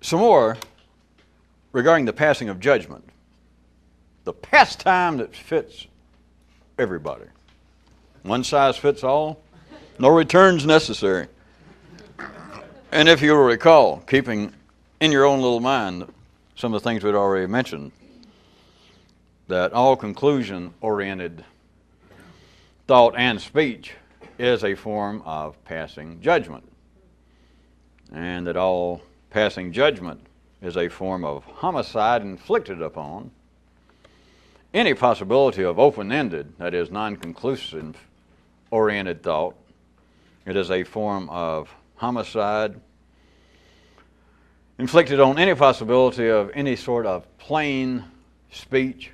Some more regarding the passing of judgment. The pastime that fits everybody. One size fits all, no returns necessary. And if you will recall, keeping in your own little mind some of the things we'd already mentioned, that all conclusion-oriented thought and speech is a form of passing judgment, and that all passing judgment is a form of homicide inflicted upon any possibility of open-ended, that is, non-conclusive-oriented thought. It is a form of homicide inflicted on any possibility of any sort of plain speech,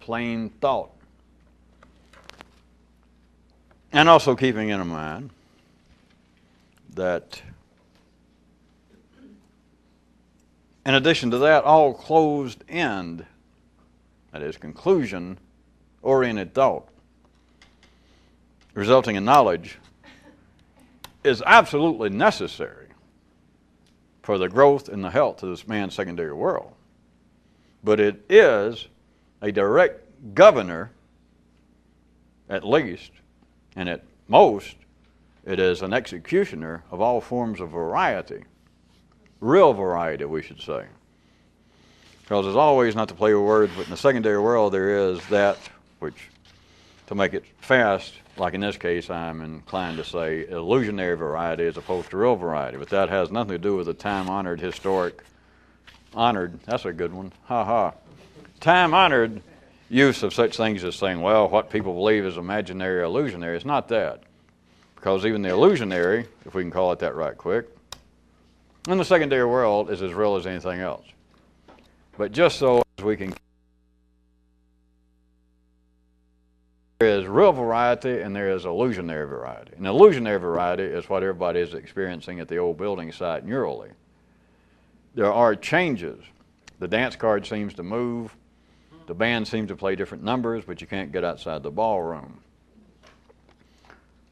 plain thought. And also keeping in mind that in addition to that, all closed-end, that is, conclusion-oriented thought resulting in knowledge is absolutely necessary for the growth and the health of this man's secondary world. But it is a direct governor, at least, and at most, it is an executioner of all forms of variety. Real variety, we should say. Because there's always, not to play with words, but in the secondary world there is that which, to make it fast, like in this case, I'm inclined to say illusionary variety as opposed to real variety. But that has nothing to do with the time-honored, historic, honored, that's a good one, time-honored use of such things as saying, well, what people believe is imaginary or illusionary. It's not that. Because even the illusionary, if we can call it that right quick, in the secondary world is as real as anything else. But just so as we can, there is real variety and there is illusionary variety. And illusionary variety is what everybody is experiencing at the old building site in Urally. There are changes. The dance card seems to move. The band seems to play different numbers, but you can't get outside the ballroom.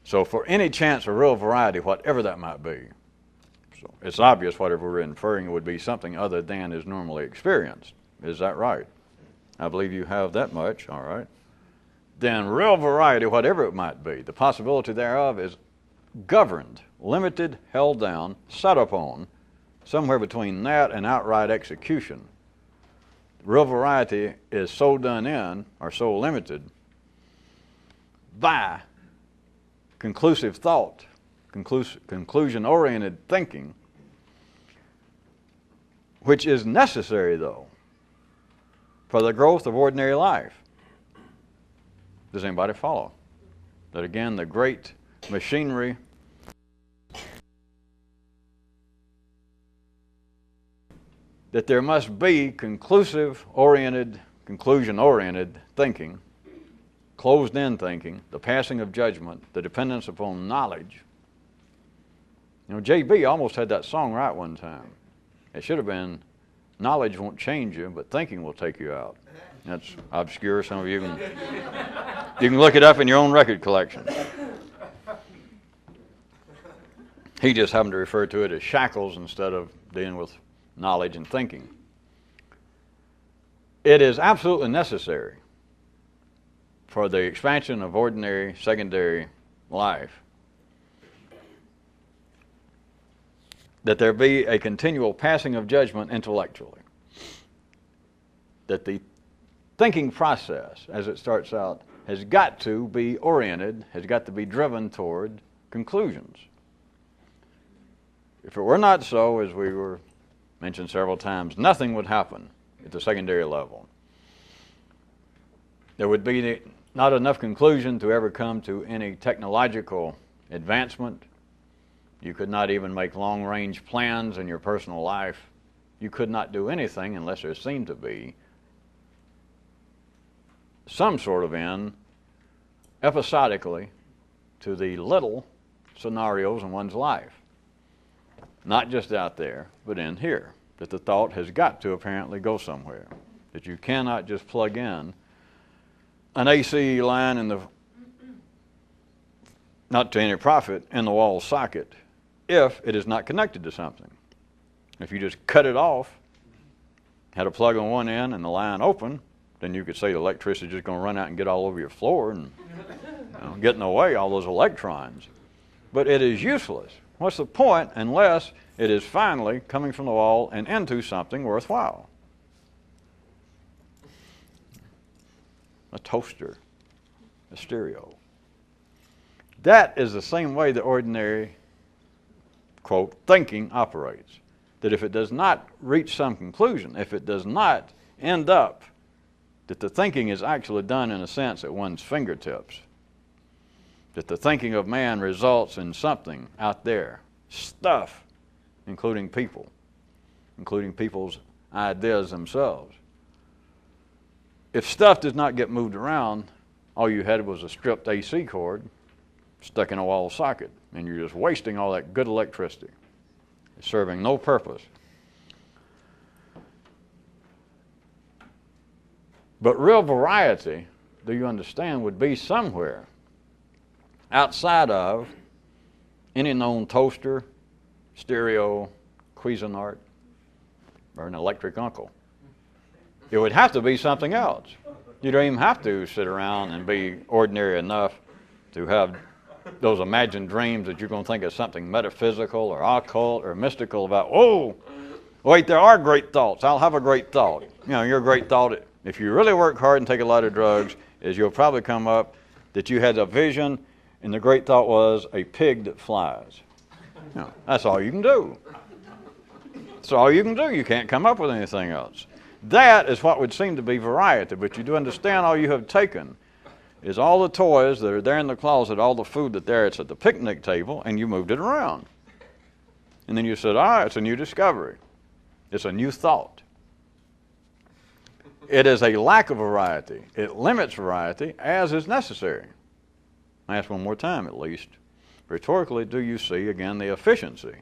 So for any chance of real variety, whatever that might be, so it's obvious whatever we're inferring would be something other than is normally experienced. Is that right? I believe you have that much, all right. Then real variety, whatever it might be, the possibility thereof is governed, limited, held down, set upon, somewhere between that and outright execution. Real variety is so done in, or so limited, by conclusive thought, conclusion-oriented thinking, which is necessary, though, for the growth of ordinary life. Does anybody follow? That again, the great machinery that there must be conclusion-oriented thinking, closed-in thinking, the passing of judgment, the dependence upon knowledge. You know, J.B. almost had that song right one time. It should have been, knowledge won't change you, but thinking will take you out. That's obscure. Some of you can look it up in your own record collection. He just happened to refer to it as shackles instead of dealing with knowledge and thinking. It is absolutely necessary for the expansion of ordinary secondary life that there be a continual passing of judgment intellectually. That the thinking process, as it starts out, has got to be oriented, has got to be driven toward conclusions. If it were not so, as we were mentioned several times, nothing would happen at the secondary level. There would be not enough conclusion to ever come to any technological advancement. You could not even make long-range plans in your personal life. You could not do anything unless there seemed to be some sort of end, episodically, to the little scenarios in one's life. Not just out there, but in here. That the thought has got to apparently go somewhere. That you cannot just plug in an AC line in the, not to any profit, in the wall socket if it is not connected to something. If you just cut it off, had a plug on one end and the line open, then you could say the electricity is just going to run out and get all over your floor and get in the way, all those electrons. But it is useless. What's the point unless it is finally coming from the wall and into something worthwhile? A toaster, a stereo. That is the same way the ordinary, quote, thinking operates. That if it does not reach some conclusion, if it does not end up that the thinking is actually done in a sense at one's fingertips, that the thinking of man results in something out there, stuff, including people, including people's ideas themselves. If stuff does not get moved around, all you had was a stripped AC cord stuck in a wall socket, and you're just wasting all that good electricity. It's serving no purpose. But real variety, do you understand, would be somewhere outside of any known toaster, stereo, Cuisinart, or an electric uncle. It would have to be something else. You don't even have to sit around and be ordinary enough to have those imagined dreams that you're going to think of something metaphysical or occult or mystical about. Oh, wait, there are great thoughts. I'll have a great thought. Your great thought, if you really work hard and take a lot of drugs, is you'll probably come up that you had a vision and the great thought was a pig that flies. That's all you can do. That's all you can do. You can't come up with anything else. That is what would seem to be variety, but you do understand all you have taken is all the toys that are there in the closet, all the food that it's at the picnic table, and you moved it around. And then you said, it's a new discovery. It's a new thought. It is a lack of variety. It limits variety as is necessary. I ask one more time at least. Rhetorically, do you see, again, the efficiency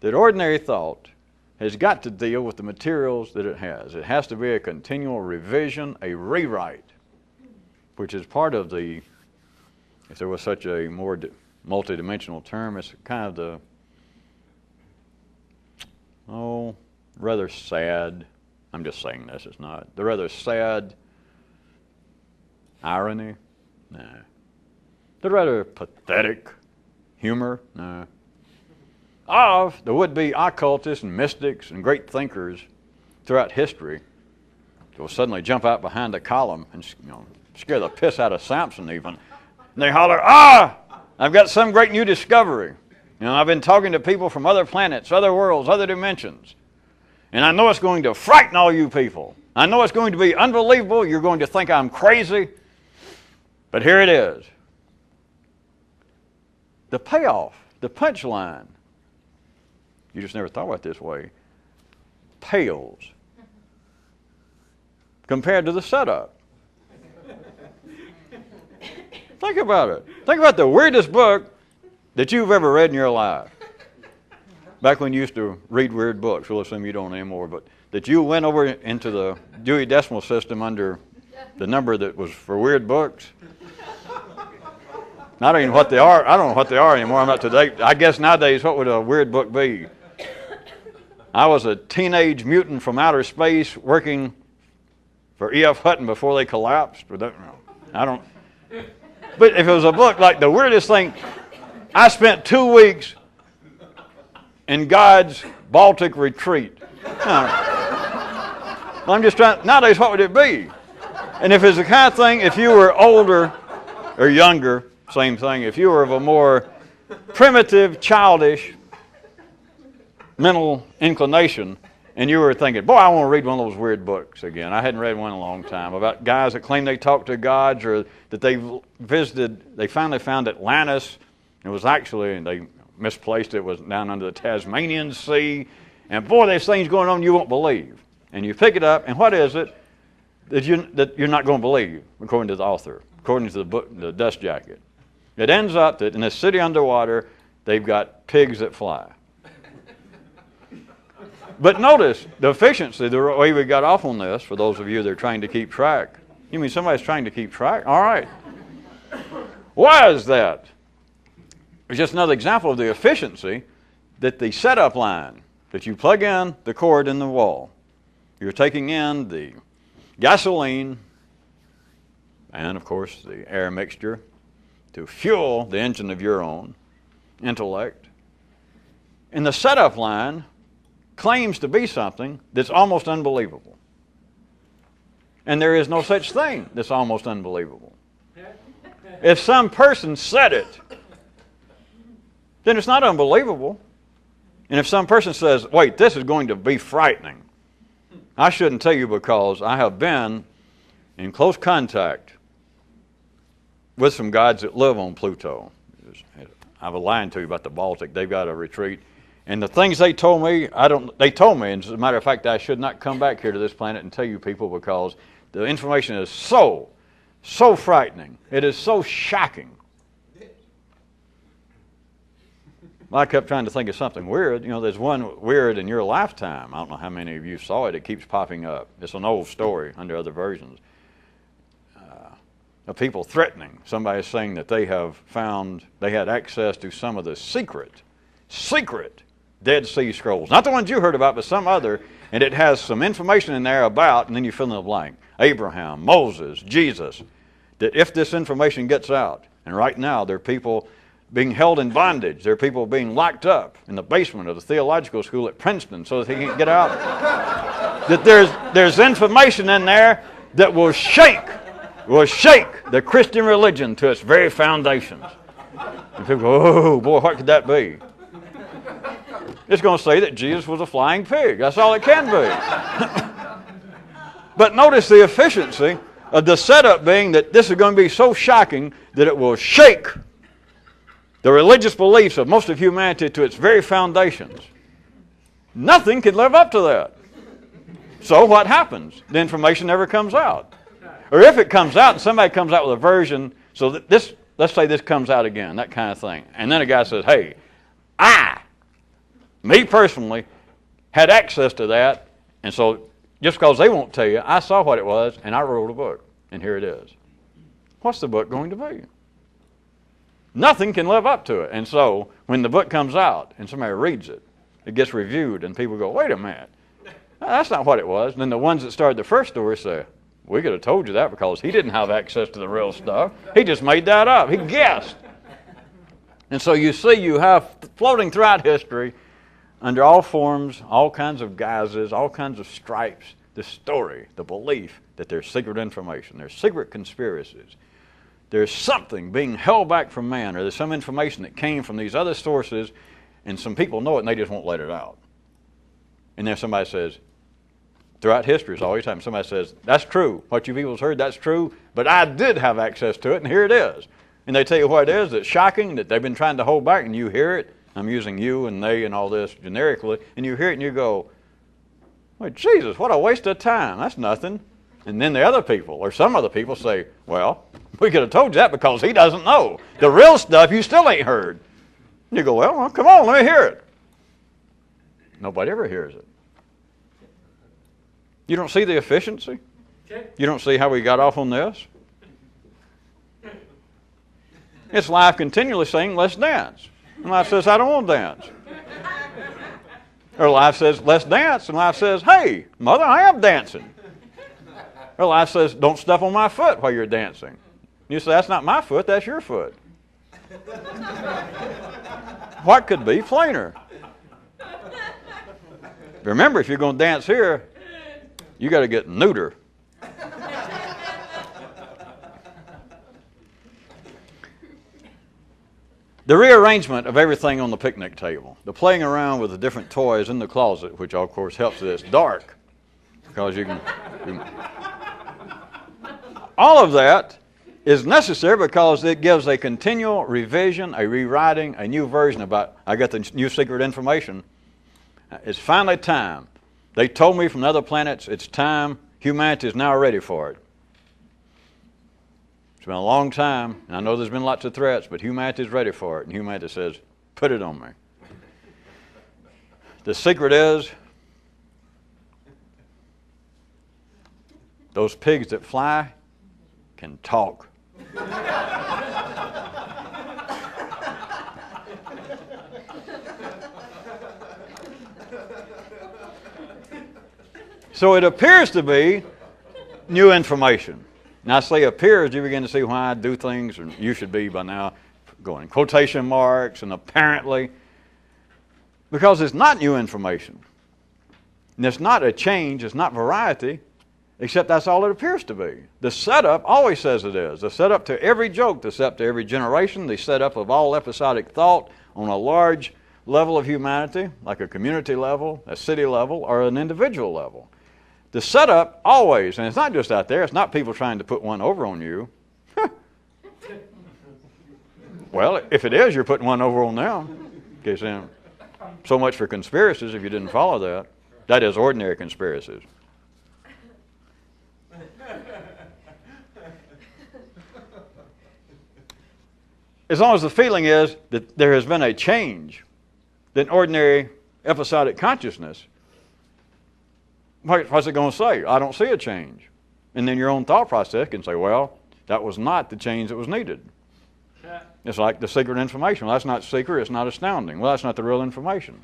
that ordinary thought has got to deal with the materials that it has. It has to be a continual revision, a rewrite, which is part of the, if there was such a more multidimensional term, it's kind of the, rather sad, I'm just saying this, it's not, the rather sad irony, no. The rather pathetic humor, no. Of the would-be occultists and mystics and great thinkers throughout history will suddenly jump out behind a column and scare the piss out of Samson even. And they holler, I've got some great new discovery. I've been talking to people from other planets, other worlds, other dimensions. And I know it's going to frighten all you people. I know it's going to be unbelievable. You're going to think I'm crazy. But here it is. The payoff, the punchline, you just never thought about it this way, pales compared to the setup. Think about it. Think about the weirdest book that you've ever read in your life. Back when you used to read weird books, we'll assume you don't anymore, but that you went over into the Dewey Decimal System under the number that was for weird books. I don't even know what they are. I don't know what they are anymore. I'm not to date. I guess nowadays, what would a weird book be? I was a teenage mutant from outer space working for E.F. Hutton before they collapsed. I don't. But if it was a book like the weirdest thing, I spent 2 weeks in God's Baltic retreat. I'm just trying. Nowadays, what would it be? And if it's the kind of thing, if you were older or younger, same thing. If you were of a more primitive, childish mental inclination, and you were thinking, boy, I want to read one of those weird books again. I hadn't read one in a long time about guys that claim they talked to gods or that they visited, they finally found Atlantis. It was actually, and they misplaced it, was down under the Tasmanian Sea. And boy, there's things going on you won't believe. And you pick it up, and what is it that you're not going to believe, according to the author, according to the book, the Dust Jacket? It ends up that in a city underwater, they've got pigs that fly. But notice the efficiency, the way we got off on this, for those of you that are trying to keep track. You mean somebody's trying to keep track? All right. Why is that? It's just another example of the efficiency that the setup line, that you plug in the cord in the wall. You're taking in the gasoline and, of course, the air mixture to fuel the engine of your own intellect. And the setup line claims to be something that's almost unbelievable. And there is no such thing that's almost unbelievable. If some person said it, then it's not unbelievable. And if some person says, wait, this is going to be frightening, I shouldn't tell you because I have been in close contact with some guys that live on Pluto. I've lied to you about the Baltic. They've got a retreat. And the things they told me, they told me, and as a matter of fact, I should not come back here to this planet and tell you people because the information is so frightening. It is so shocking. I kept trying to think of something weird. You know, there's one weird in your lifetime. I don't know how many of you saw it. It keeps popping up. It's an old story under other versions. Of people threatening. Somebody is saying that they had access to some of the secret Dead Sea Scrolls. Not the ones you heard about, but some other. And it has some information in there about, and then you fill in the blank, Abraham, Moses, Jesus. That if this information gets out, and right now there are people being held in bondage. There are people being locked up in the basement of the theological school at Princeton so that they can't get out. That there's information in there that will shake the Christian religion to its very foundations. And people go, oh boy, what could that be? It's going to say that Jesus was a flying pig. That's all it can be. But notice the efficiency of the setup being that this is going to be so shocking that it will shake the religious beliefs of most of humanity to its very foundations. Nothing can live up to that. So what happens? The information never comes out. Or if it comes out and somebody comes out with a version, so that this, let's say this comes out again, that kind of thing. And then a guy says, hey, me personally, had access to that, and so just because they won't tell you, I saw what it was, and I wrote a book, and here it is. What's the book going to be? Nothing can live up to it. And so when the book comes out and somebody reads it, it gets reviewed, and people go, wait a minute, that's not what it was. And then the ones that started the first story say, we could have told you that because he didn't have access to the real stuff. He just made that up. He guessed. And so you see you have floating throughout history under all forms, all kinds of guises, all kinds of stripes, the story, the belief that there's secret information, there's secret conspiracies. There's something being held back from man, or there's some information that came from these other sources, and some people know it and they just won't let it out. And then somebody says, throughout history, it's always time somebody says, that's true. What you people heard, that's true, but I did have access to it, and here it is. And they tell you what it is that's shocking, that they've been trying to hold back, and you hear it. I'm using you and they and all this generically, and you hear it and you go, well, Jesus, what a waste of time. That's nothing. And then the other people, or some other people say, well, we could have told you that because he doesn't know. The real stuff you still ain't heard. And you go, well, come on, let me hear it. Nobody ever hears it. You don't see the efficiency? You don't see how we got off on this? It's life continually saying, let's dance. And life says, I don't want to dance. Or life says, let's dance. And life says, hey, mother, I am dancing. Or life says, don't step on my foot while you're dancing. And you say, that's not my foot, that's your foot. What could be plainer? Remember, if you're going to dance here, you got to get neuter. The rearrangement of everything on the picnic table, the playing around with the different toys in the closet, which of course helps that it's dark, because you can all of that is necessary because it gives a continual revision, a rewriting, a new version about, I got the new secret information. It's finally time. They told me from other planets, it's time. Humanity is now ready for it. It's been a long time, and I know there's been lots of threats, but humanity is ready for it. And humanity says, put it on me. The secret is, those pigs that fly can talk. So it appears to be new information. Now I say appears, you begin to see why I do things, and you should be by now going quotation marks and apparently, because it's not new information. And it's not a change, it's not variety, except that's all it appears to be. The setup always says it is. The setup to every joke, the setup to every generation, the setup of all episodic thought on a large level of humanity, like a community level, a city level, or an individual level. The setup always, and it's not just out there, it's not people trying to put one over on you. Well, if it is, you're putting one over on them. Okay, so much for conspiracies if you didn't follow that. That is ordinary conspiracies. As long as the feeling is that there has been a change than ordinary episodic consciousness, what's it going to say? I don't see a change. And then your own thought process can say, well, that was not the change that was needed. It's like the secret information. Well, that's not secret, it's not astounding. Well, that's not the real information.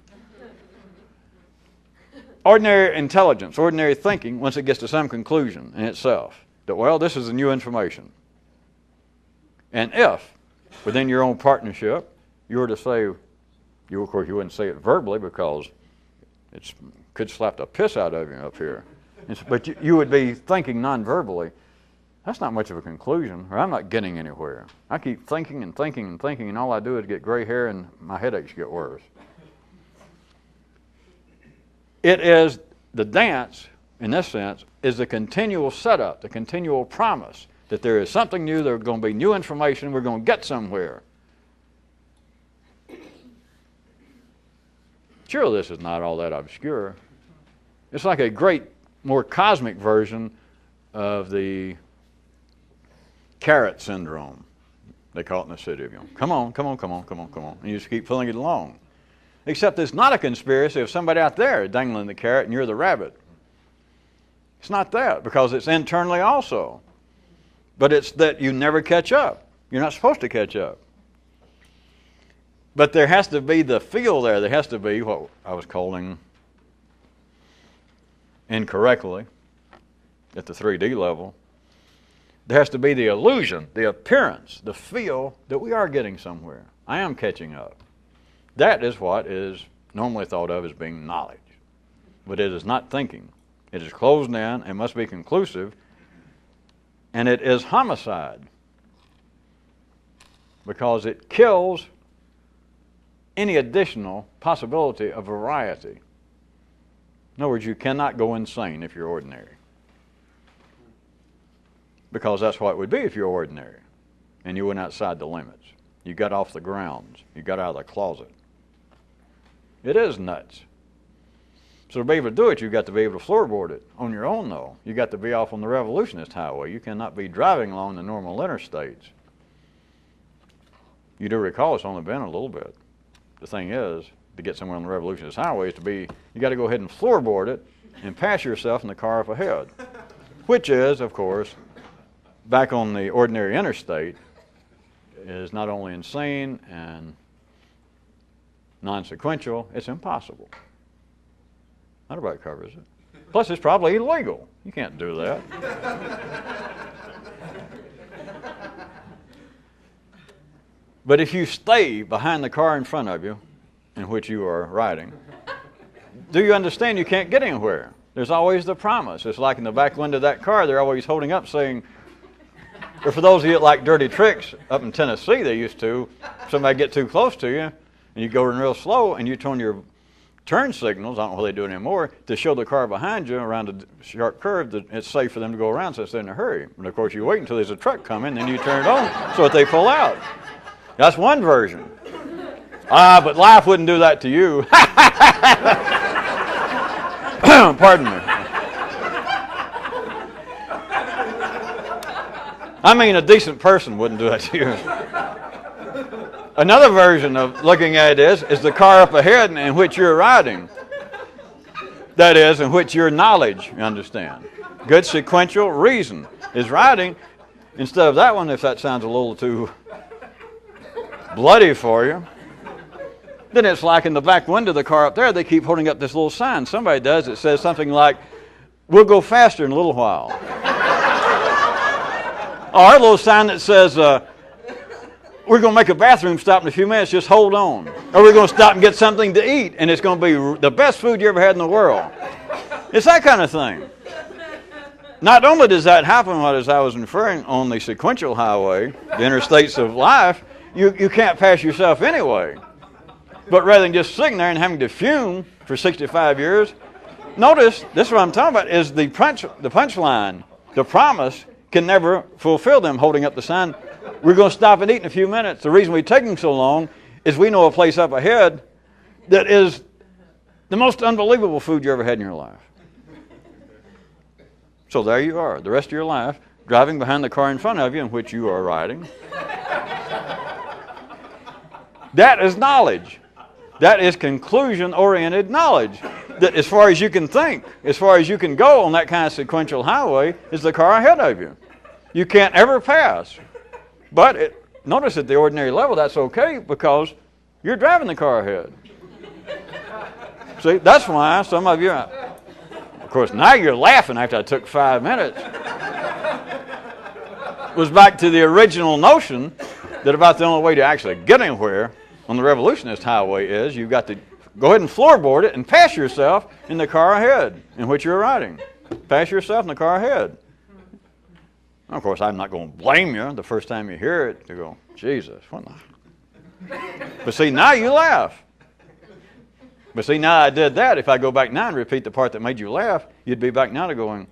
Ordinary intelligence, ordinary thinking, once it gets to some conclusion in itself, that, well, this is the new information. And if, within your own partnership, you were to say, of course, you wouldn't say it verbally because it could slap the piss out of you up here. But you would be thinking non-verbally, that's not much of a conclusion, or I'm not getting anywhere. I keep thinking and thinking and thinking, and all I do is get gray hair and my headaches get worse. It is the dance, in this sense, is the continual setup, the continual promise that there is something new, there's going to be new information, we're going to get somewhere. Sure, this is not all that obscure. It's like a great, more cosmic version of the carrot syndrome. They call it in the city of young. Come on, come on, come on, come on, come on. And you just keep pulling it along. Except it's not a conspiracy of somebody out there dangling the carrot and you're the rabbit. It's not that, because it's internally also. But it's that you never catch up. You're not supposed to catch up. But there has to be the feel there. There has to be what I was calling incorrectly at the 3D level. There has to be the illusion, the appearance, the feel that we are getting somewhere. I am catching up. That is what is normally thought of as being knowledge. But it is not thinking. It is closed in and must be conclusive. And it is homicide. Because it kills any additional possibility of variety. In other words, you cannot go insane if you're ordinary. Because that's what it would be if you're ordinary. And you went outside the limits. You got off the grounds. You got out of the closet. It is nuts. So to be able to do it, you've got to be able to floorboard it on your own, though. You've got to be off on the revolutionist highway. You cannot be driving along the normal interstates. You do recall it's only been a little bit. The thing is, to get somewhere on the revolutionist highway is to be, you got to go ahead and floorboard it and pass yourself in the car up ahead. Which is, of course, back on the ordinary interstate, is not only insane and non-sequential, it's impossible. Not about covers it. Plus, it's probably illegal. You can't do that. But if you stay behind the car in front of you, in which you are riding, do you understand you can't get anywhere? There's always the promise. It's like in the back window of that car, they're always holding up saying, or for those of you that like dirty tricks, up in Tennessee they used to, somebody get too close to you, and you go in real slow, and you turn your turn signals, I don't know what they do anymore, to show the car behind you around a sharp curve that it's safe for them to go around so they're in a hurry. And of course you wait until there's a truck coming, then you turn it on so that they pull out. That's one version. But life wouldn't do that to you. Pardon me. I mean, a decent person wouldn't do that to you. Another version of looking at it is the car up ahead in which you're riding. That is, in which your knowledge, you understand. Good sequential reason is riding. Instead of that one, if that sounds a little too bloody for you, then it's like in the back window of the car up there, they keep holding up this little sign. Somebody does. It says something like, we'll go faster in a little while. Or a little sign that says, we're going to make a bathroom stop in a few minutes, just hold on. Or we're going to stop and get something to eat, and it's going to be the best food you ever had in the world. It's that kind of thing. Not only does that happen, as I was referring, on the sequential highway, the interstates of life, you can't pass yourself anyway. But rather than just sitting there and having to fume for 65 years, notice, this is what I'm talking about, is the punchline, the promise can never fulfill them holding up the sign. We're going to stop and eat in a few minutes. The reason we're taking so long is we know a place up ahead that is the most unbelievable food you ever had in your life. So there you are, the rest of your life, driving behind the car in front of you in which you are riding. That is knowledge. That is conclusion-oriented knowledge. That as far as you can think, as far as you can go on that kind of sequential highway, is the car ahead of you. You can't ever pass. But notice at the ordinary level, that's okay because you're driving the car ahead. See, that's why some of you, of course, now you're laughing after I took 5 minutes. Was back to the original notion that about the only way to actually get anywhere on the revolutionist highway is you've got to go ahead and floorboard it and pass yourself in the car ahead in which you're riding. Pass yourself in the car ahead. Of course, I'm not going to blame you the first time you hear it to go, Jesus, what the? But see, now you laugh. But see, now I did that. If I go back now and repeat the part that made you laugh, you'd be back now to going.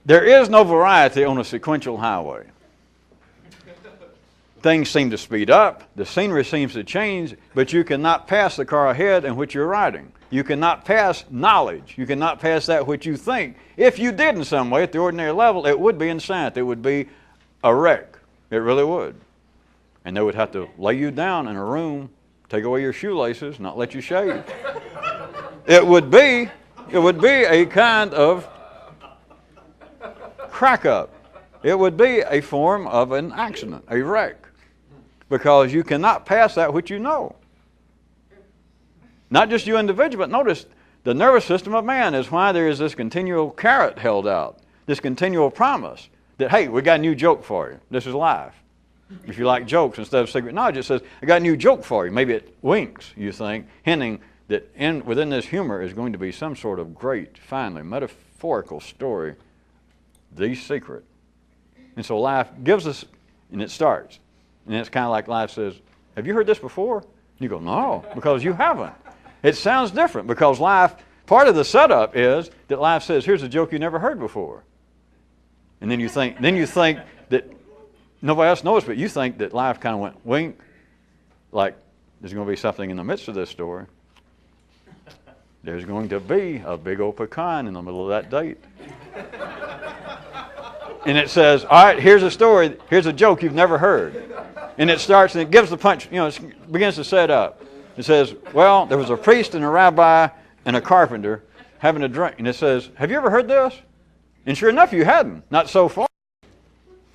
There is no variety on a sequential highway. Things seem to speed up, the scenery seems to change, but you cannot pass the car ahead in which you're riding. You cannot pass knowledge. You cannot pass that which you think. If you did in some way at the ordinary level, it would be insanity. It would be a wreck. It really would. And they would have to lay you down in a room, take away your shoelaces, not let you shave. It would be a kind of crack up. It would be a form of an accident, a wreck. Because you cannot pass that which you know. Not just you individually, but notice the nervous system of man is why there is this continual carrot held out, this continual promise that, hey, we got a new joke for you. This is life. If you like jokes instead of secret knowledge, it says, I got a new joke for you. Maybe it winks, you think, hinting that within this humor is going to be some sort of great, finally, metaphorical story, the secret. And so life gives us, and it starts. And it's kind of like life says, have you heard this before? And you go, no, because you haven't. It sounds different because life, part of the setup is that life says, here's a joke you never heard before. And then you think that nobody else knows, but you think that life kind of went wink, like there's going to be something in the midst of this story. There's going to be a big old pecan in the middle of that date. And it says, all right, here's a story, here's a joke you've never heard. And it starts, and it gives the punch, it begins to set up. It says, well, there was a priest and a rabbi and a carpenter having a drink. And it says, have you ever heard this? And sure enough, you hadn't, not so far.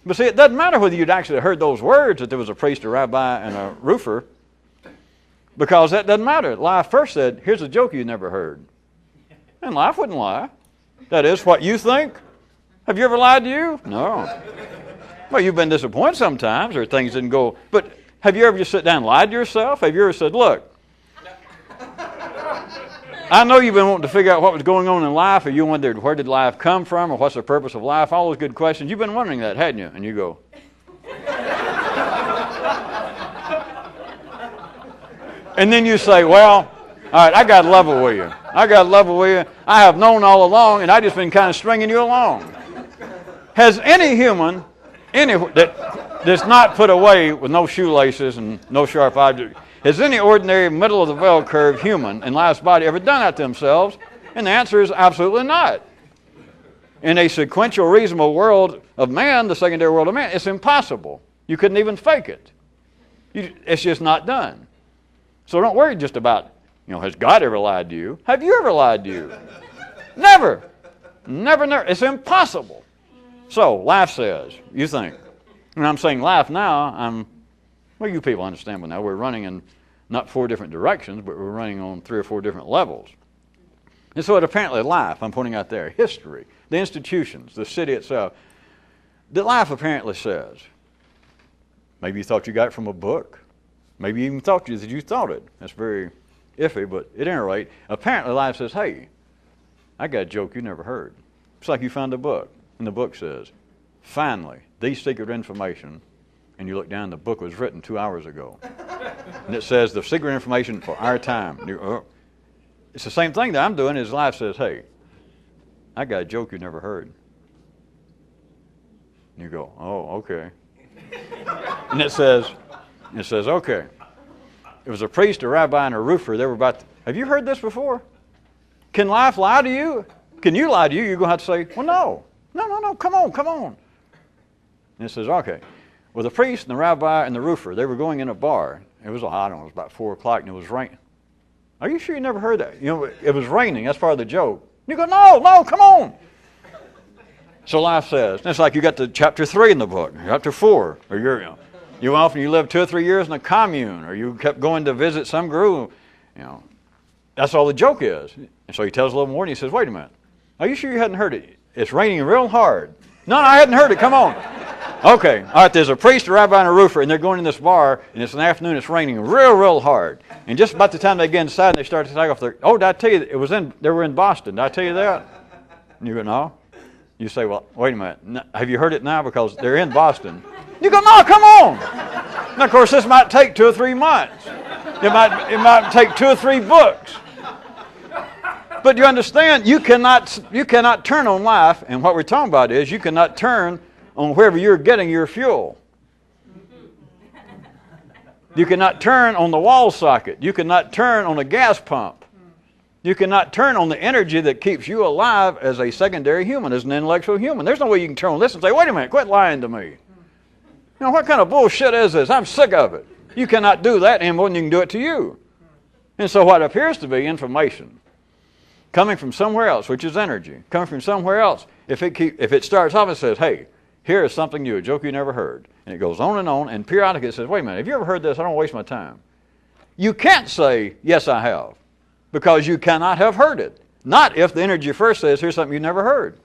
But see, it doesn't matter whether you'd actually heard those words, that there was a priest, a rabbi, and a roofer, because that doesn't matter. Life first said, here's a joke you never heard. And life wouldn't lie. That is what you think. Have you ever lied to you? No. Well, you've been disappointed sometimes, or things didn't go. But have you ever just sat down and lied to yourself? Have you ever said, look, I know you've been wanting to figure out what was going on in life, or you wondered where did life come from, or what's the purpose of life, all those good questions. You've been wondering that, hadn't you? And you go. And then you say, well, all right, I got to level with you. I have known all along, and I've just been kind of stringing you along. Has any human, that's not put away with no shoelaces and no sharp object, has any ordinary middle of the bell curve human in life's body ever done that to themselves? And the answer is absolutely not. In a sequential, reasonable world of man, the secondary world of man, it's impossible. You couldn't even fake it. It's just not done. So don't worry just about, has God ever lied to you? Have you ever lied to you? Never. Never. It's impossible. So life says, you think, When I'm saying life now, well, you people understand by now, we're running in not 4 different directions, but we're running on 3 or 4 different levels. And so apparently life, I'm pointing out there, history, the institutions, the city itself, that life apparently says, maybe you thought you got it from a book, maybe you even thought that you thought it. That's very iffy, but at any rate, apparently life says, hey, I got a joke you never heard. It's like you found a book, and the book says, finally, the secret information, and you look down, the book was written 2 hours ago. And it says the secret information for our time. It's the same thing that I'm doing is life says, hey, I got a joke you never heard. And you go, oh, okay. And it says, okay. It was a priest, a rabbi, and a roofer. They were about have you heard this before? Can life lie to you? Can you lie to you? You're going to have to say, well, no, come on. And it says, okay. Well, the priest and the rabbi and the roofer, they were going in a bar. It was, I don't know, it was about 4 o'clock and it was raining. Are you sure you never heard that? You know, it was raining. That's part of the joke. You go, no, come on. So life says, it's like you got to chapter 3 in the book, chapter 4, or you went off and you lived 2 or 3 years in a commune, or you kept going to visit some guru. That's all the joke is. And so he tells a little more and he says, wait a minute. Are you sure you hadn't heard it? It's raining real hard. No, I hadn't heard it. Come on. Okay, all right, there's a priest, a rabbi, and a roofer, and they're going in this bar, and it's an afternoon, it's raining real hard. And just about the time they get inside, they start to take off their, did I tell you, they were in Boston. Did I tell you that? And you go, no. You say, well, wait a minute, have you heard it now? Because they're in Boston. You go, no, come on. And of course, this might take 2 or 3 months. It might take 2 or 3 books. But you understand, you cannot turn on life, and what we're talking about is you cannot turn on wherever you're getting your fuel. You cannot turn on the wall socket. You cannot turn on a gas pump. You cannot turn on the energy that keeps you alive as a secondary human, as an intellectual human. There's no way you can turn on this and say, wait a minute, quit lying to me. What kind of bullshit is this? I'm sick of it. You cannot do that any more than you can do it to you. And so what appears to be information coming from somewhere else, which is energy, coming from somewhere else, if it starts off and says, hey, here is something new, a joke you never heard. And it goes on, and periodically it says, wait a minute, have you ever heard this? I don't waste my time. You can't say, yes, I have, because you cannot have heard it. Not if the energy first says, here's something you never heard.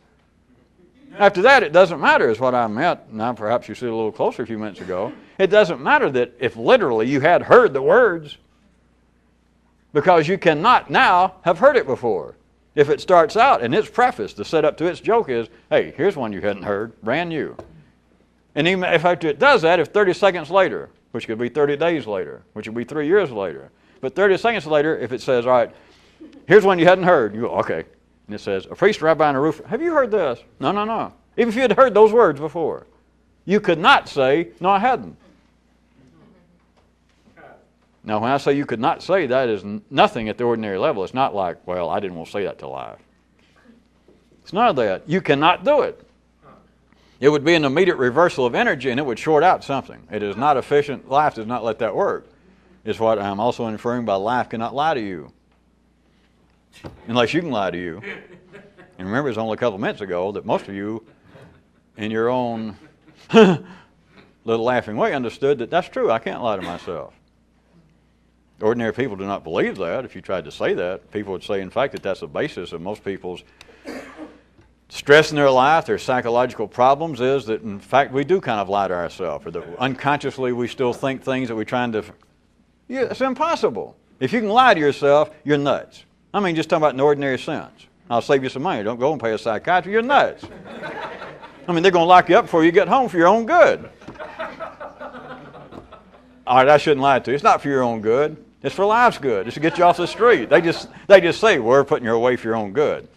After that, it doesn't matter is what I meant. Now, perhaps you see a little closer a few minutes ago. It doesn't matter that if literally you had heard the words, because you cannot now have heard it before. If it starts out and its preface, the setup to its joke is, hey, here's one you hadn't heard, brand new. And even if it does that, if 30 seconds later, which could be 30 days later, which would be 3 years later, but 30 seconds later, if it says, all right, here's one you hadn't heard, you go, okay. And it says, a priest, a rabbi, and a roofer, have you heard this? No. Even if you had heard those words before, you could not say, no, I hadn't. Now, when I say you could not say, that is nothing at the ordinary level. It's not like, well, I didn't want to say that to life. It's none of that. You cannot do it. It would be an immediate reversal of energy, and it would short out something. It is not efficient. Life does not let that work. It's what I'm also inferring by life cannot lie to you. Unless you can lie to you. And remember, it was only a couple of minutes ago that most of you, in your own little laughing way, understood that that's true. I can't lie to myself. Ordinary people do not believe that. If you tried to say that, people would say, in fact, that that's the basis of most people's stress in their life, their psychological problems, is that, in fact, we do kind of lie to ourselves, or that unconsciously we still think things that we're trying to... Yeah, it's impossible. If you can lie to yourself, you're nuts. I mean, just talking about in the ordinary sense. I'll save you some money. Don't go and pay a psychiatrist. You're nuts. I mean, they're going to lock you up before you get home for your own good. All right, I shouldn't lie to you. It's not for your own good. It's for life's good. It's to get you off the street. They just say, we're putting you away for your own good.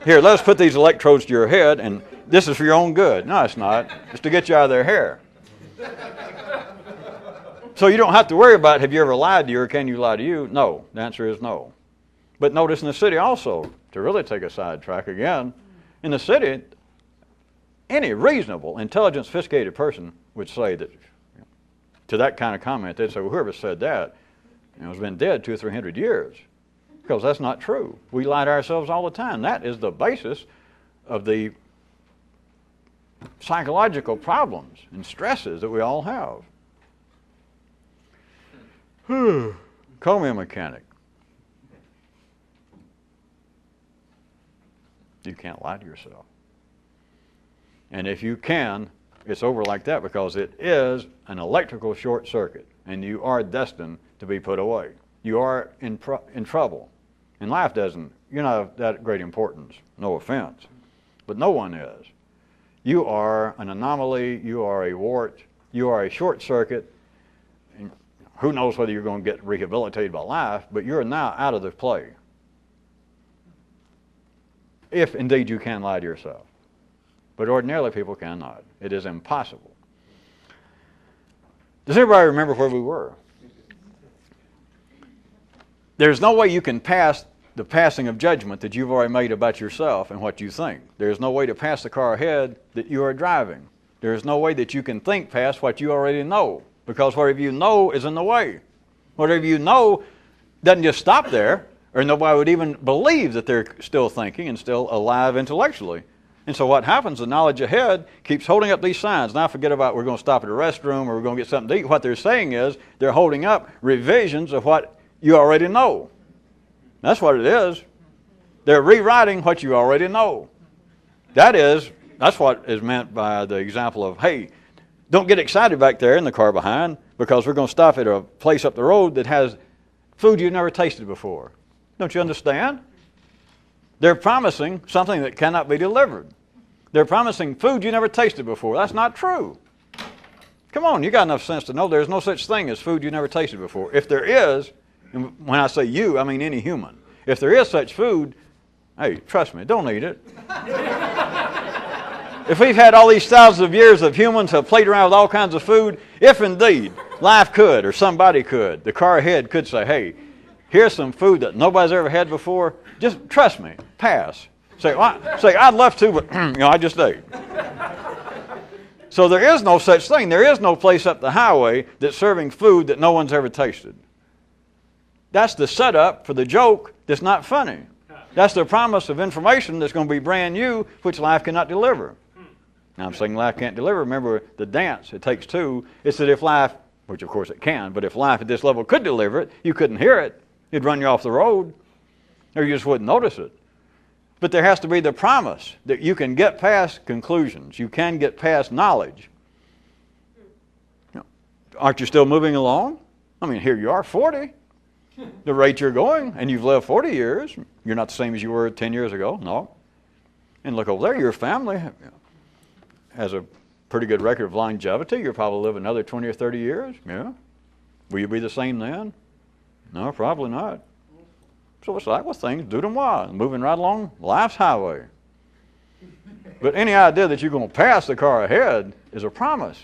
Here, let us put these electrodes to your head, and this is for your own good. No, it's not. It's to get you out of their hair. So you don't have to worry about, have you ever lied to you, or can you lie to you? No. The answer is no. But notice in the city also, to really take a sidetrack again, in the city, any reasonable, intelligent, sophisticated person would say that, to that kind of comment, they'd say, well, whoever said that has been dead 200 or 300 years. Because that's not true. We lie to ourselves all the time. That is the basis of the psychological problems and stresses that we all have. Call me a mechanic. You can't lie to yourself. And if you can, it's over like that because it is an electrical short circuit, and you are destined to be put away. You are in trouble. And life doesn't, you're not of that great importance, no offense, but no one is. You are an anomaly, you are a wart, you are a short circuit, and who knows whether you're going to get rehabilitated by life, but you're now out of the play. If indeed you can lie to yourself. But ordinarily people cannot. It is impossible. Does everybody remember where we were? There's no way you can pass the passing of judgment that you've already made about yourself and what you think. There's no way to pass the car ahead that you are driving. There's no way that you can think past what you already know, because whatever you know is in the way. Whatever you know doesn't just stop there, or nobody would even believe that they're still thinking and still alive intellectually. And so what happens, the knowledge ahead keeps holding up these signs. Now forget about we're going to stop at a restroom or we're going to get something to eat. What they're saying is they're holding up revisions of what you already know. That's what it is. They're rewriting what you already know. That's what is meant by the example of, hey, don't get excited back there in the car behind because we're going to stop at a place up the road that has food you've never tasted before. Don't you understand? They're promising something that cannot be delivered. They're promising food you never tasted before. That's not true. Come on, you got enough sense to know there's no such thing as food you never tasted before. If there is, and when I say you, I mean any human. If there is such food, hey, trust me, don't eat it. If we've had all these thousands of years of humans have played around with all kinds of food, if indeed life could or somebody could, the car ahead could say, hey, here's some food that nobody's ever had before. Just trust me, pass. Say, I'd love to, but I just ate. So there is no such thing. There is no place up the highway that's serving food that no one's ever tasted. That's the setup for the joke that's not funny. That's the promise of information that's going to be brand new, which life cannot deliver. Now I'm saying life can't deliver. Remember the dance, it takes two. It's that if life, which of course it can, but if life at this level could deliver it, you couldn't hear it. It'd run you off the road, or you just wouldn't notice it. But there has to be the promise that you can get past conclusions. You can get past knowledge. Aren't you still moving along? I mean, here you are, 40. The rate you're going, and you've lived 40 years. You're not the same as you were 10 years ago, no. And look over there, your family has a pretty good record of longevity. You'll probably live another 20 or 30 years, yeah. Will you be the same then? No, probably not. So it's like, well, things do them well, moving right along life's highway. But any idea that you're going to pass the car ahead is a promise,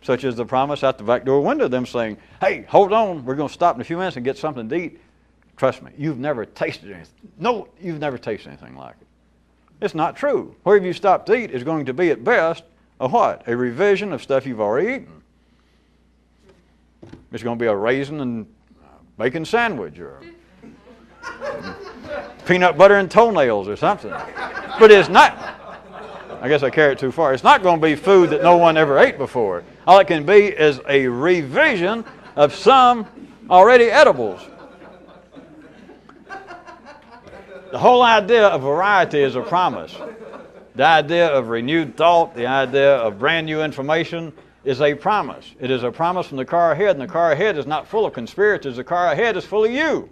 such as the promise out the back door window, them saying, hey, hold on, we're going to stop in a few minutes and get something to eat. Trust me, you've never tasted anything. No, you've never tasted anything like it. It's not true. Wherever you stop to eat is going to be at best a what? A revision of stuff you've already eaten. It's going to be a raisin and bacon sandwich or peanut butter and toenails or something. But it's not, I guess I carry it too far. It's not going to be food that no one ever ate before. All it can be is a revision of some already edibles. The whole idea of variety is a promise. The idea of renewed thought, the idea of brand new information is a promise. It is a promise from the car ahead, and the car ahead is not full of conspirators. The car ahead is full of you.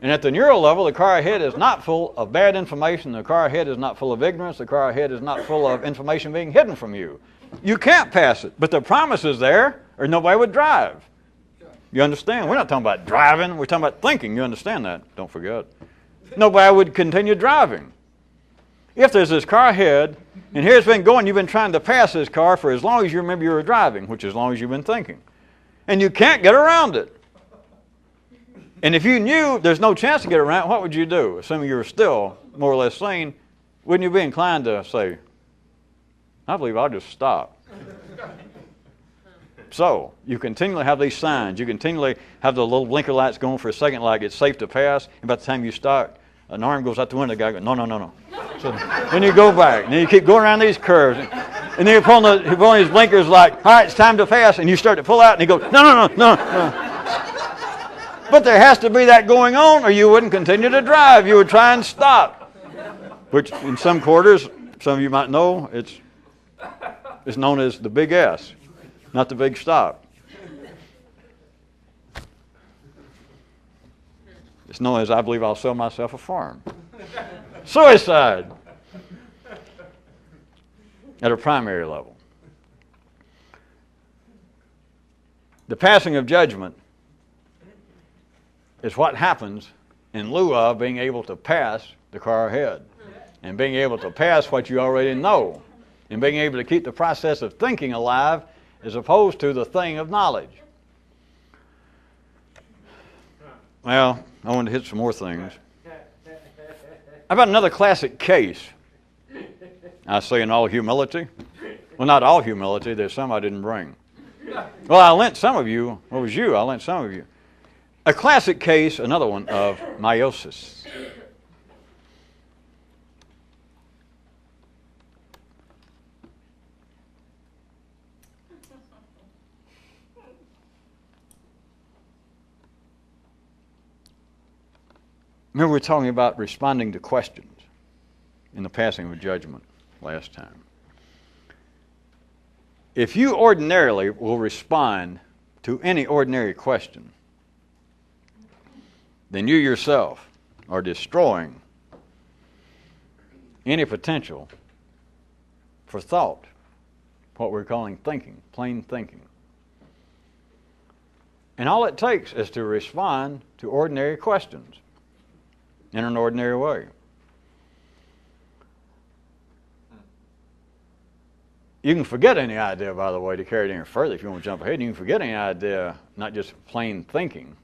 And at the neural level, the car ahead is not full of bad information. The car ahead is not full of ignorance. The car ahead is not full of information being hidden from you. You can't pass it, but the promise is there, or nobody would drive. You understand? We're not talking about driving. We're talking about thinking. You understand that? Don't forget. Nobody would continue driving. If there's this car ahead, and here it's been going, you've been trying to pass this car for as long as you remember you were driving, which is as long as you've been thinking. And you can't get around it. And if you knew there's no chance to get around, what would you do? Assuming you were still more or less sane, wouldn't you be inclined to say, I believe I'll just stop? So, you continually have these signs. You continually have the little blinker lights going for a second like it's safe to pass. And by the time you start, an arm goes out the window, the guy goes, no, no, no, no. So then you go back, and then you keep going around these curves. And then you put on his blinkers like, all right, it's time to fast, and you start to pull out, and he goes, no, no, no, no, no. But there has to be that going on, or you wouldn't continue to drive. You would try and stop, which in some quarters, some of you might know, it's known as the big S, not the big stop. It's known as I believe I'll sell myself a farm. Suicide at a primary level. The passing of judgment is what happens in lieu of being able to pass the car ahead and being able to pass what you already know and being able to keep the process of thinking alive as opposed to the thing of knowledge. Well, I want to hit some more things. How about another classic case? I say in all humility. Well, not all humility. There's some I didn't bring. Well, I lent some of you. What was you? I lent some of you. A classic case, another one, of meiosis. Remember, we were talking about responding to questions in the passing of judgment last time. If you ordinarily will respond to any ordinary question, then you yourself are destroying any potential for thought, what we're calling thinking, plain thinking. And all it takes is to respond to ordinary questions in an ordinary way. You can forget any idea, by the way, to carry it any further if you want to jump ahead. You can forget any idea, not just plain thinking.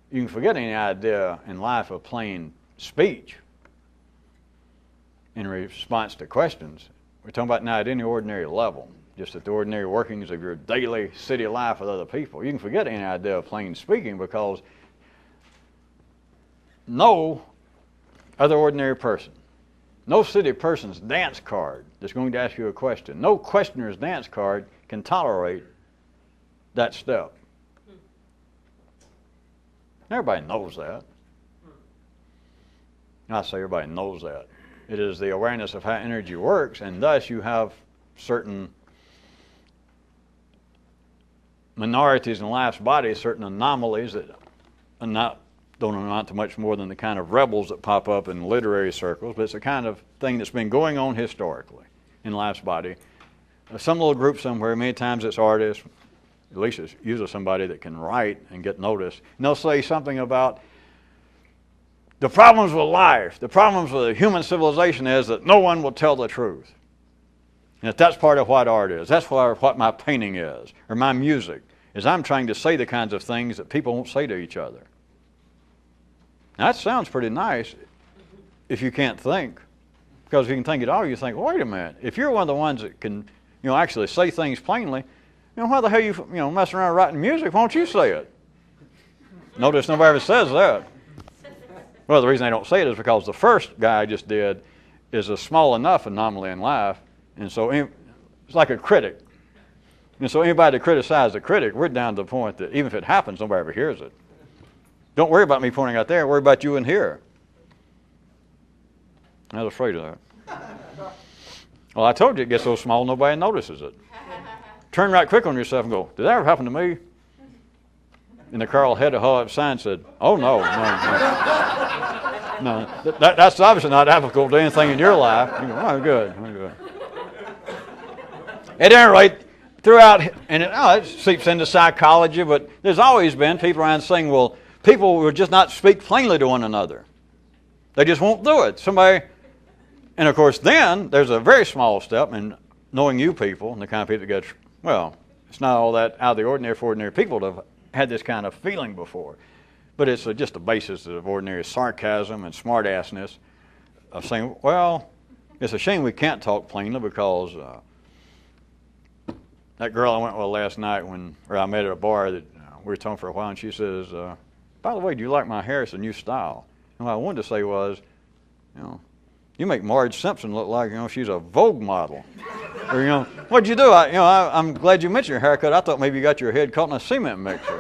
You can forget any idea in life of plain speech in response to questions. We're talking about now at any ordinary level, just at the ordinary workings of your daily city life with other people. You can forget any idea of plain speaking because no other ordinary person, no city person's dance card that's going to ask you a question, no questioner's dance card can tolerate that step. Everybody knows that. I say everybody knows that. It is the awareness of how energy works, and thus you have certain minorities in life's body, certain anomalies that don't amount to much more than the kind of rebels that pop up in literary circles, but it's a kind of thing that's been going on historically in life's body. Some little group somewhere, many times it's artists, at least it's usually somebody that can write and get noticed, and they'll say something about the problems with life, the problems with human civilization is that no one will tell the truth. And that's part of what art is. That's what my painting is, or my music, is I'm trying to say the kinds of things that people won't say to each other. Now, that sounds pretty nice if you can't think. Because if you can think at all, you think, well, wait a minute. If you're one of the ones that can, actually say things plainly, why the hell you messing around writing music? Why don't you say it? Notice nobody ever says that. Well, the reason they don't say it is because the first guy I just did is a small enough anomaly in life, and so it's like a critic. And so anybody that criticizes a critic, we're down to the point that even if it happens, nobody ever hears it. Don't worry about me pointing out there. Worry about you in here. I was afraid of that. Well, I told you it gets so small nobody notices it. Turn right quick on yourself and go, did that ever happen to me? And the Carl had to hold up a sign and said, oh, no. That's obviously not applicable to anything in your life. You go, oh, good. At any rate, throughout, and it seeps into psychology, but there's always been people around saying, well, people will just not speak plainly to one another. They just won't do it. And of course then, there's a very small step in knowing you people, and the kind of people that get, well, it's not all that out of the ordinary for ordinary people to have had this kind of feeling before. But it's just the basis of ordinary sarcasm and smartassness of saying, well, it's a shame we can't talk plainly because that girl I went with last night I met at a bar that we were talking for a while, and she says, by the way, do you like my hair? It's a new style. And what I wanted to say was, you make Marge Simpson look like, she's a Vogue model. Or, what'd you do? I'm glad you mentioned your haircut. I thought maybe you got your head caught in a cement mixer.